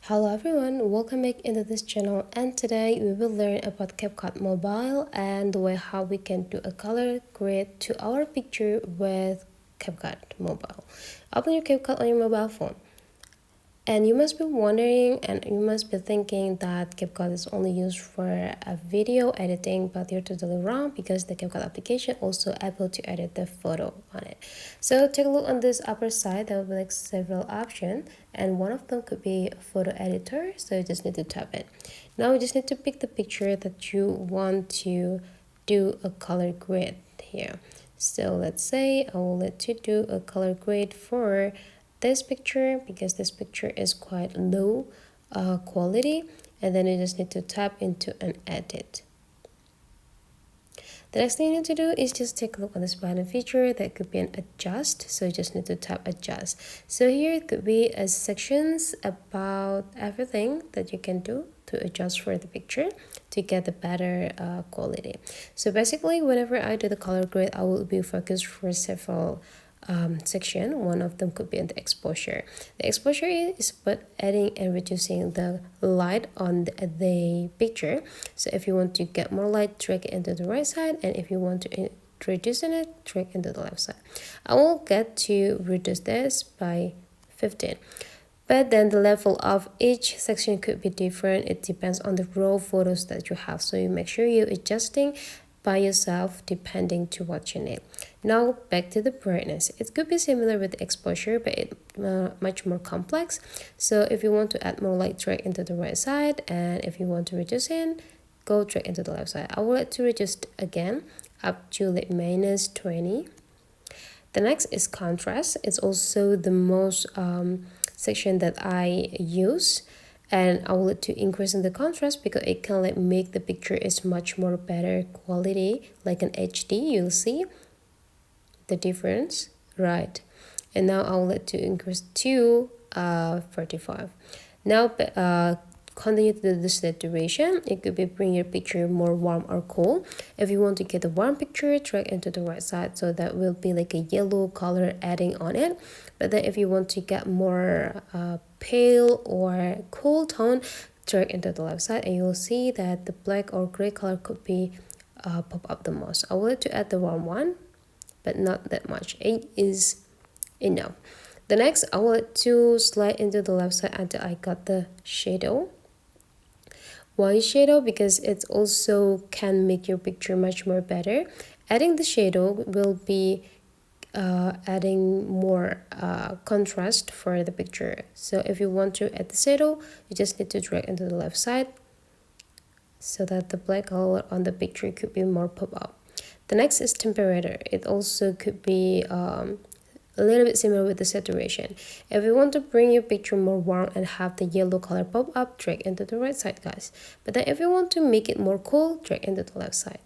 Hello everyone, welcome back into this channel, and today we will learn about CapCut Mobile and the way how we can do a color grade to our picture with CapCut Mobile. Open your CapCut on your mobile phone. And you must be wondering and you must be thinking that CapCut is only used for a video editing, but you're totally wrong because the CapCut application also able to edit the photo on it. So take a look on this upper side, there will be like several options, and one of them could be photo editor, so you just need to tap it. Now you just need to pick the picture that you want to do a color grade here. So let's say I will let you do a color grade for this picture because this picture is quite low quality, and then you just need to tap into an edit. The next thing you need to do is just take a look on this button feature that could be an adjust, so you just need to tap adjust. So here it could be a sections about everything that you can do to adjust for the picture to get the better quality. So basically whenever I do the color grade, I will be focused for several section. One of them could be in the exposure. The exposure is about adding and reducing the light on the picture. So if you want to get more light, drag it into the right side, and if you want to reduce it, drag into the left side. I will get to reduce this by 15. But then the level of each section could be different. It depends on the raw photos that you have, so you make sure you're adjusting by yourself depending to what you need. Now back to the brightness. It could be similar with the exposure, but it's much more complex. So if you want to add more light, drag into the right side, and if you want to reduce it, go drag into the left side. I will like to reduce again up to like -20. The next is contrast. It's also the most section that I use, and I will like to increase in the contrast because it can like make the picture is much more better quality, like an HD. You'll see the difference, right? And now I will like to increase to 45. Now continue to the saturation. It could be bring your picture more warm or cool. If you want to get a warm picture, drag into the right side, so that will be like a yellow color adding on it. But then if you want to get more pale or cool tone, drag into the left side, and you'll see that the black or gray color could be pop up the most. I would like to add the warm one, but not that much. 8 is enough. The next, I will like to slide into the left side until I got the shadow. Why shadow? Because it also can make your picture much more better. Adding the shadow will be adding more contrast for the picture. So if you want to add the shadow, you just need to drag into the left side so that the black color on the picture could be more pop up. The next is temperature. It also could be a little bit similar with the saturation. If you want to bring your picture more warm and have the yellow color pop up, drag into the right side, guys. But then if you want to make it more cool, drag into the left side.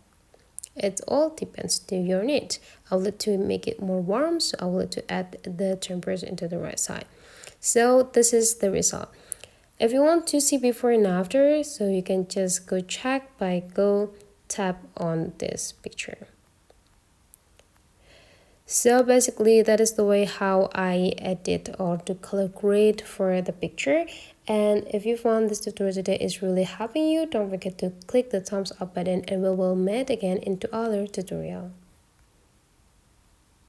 It all depends to your need. I would like to make it more warm, so I would like to add the temperature into the right side. So this is the result. If you want to see before and after, so you can just go check by go tap on this picture. So basically that is the way how I edit or do color grade for the picture. And if you found this tutorial today is really helping you, don't forget to click the thumbs up button, and we will meet again into other tutorial.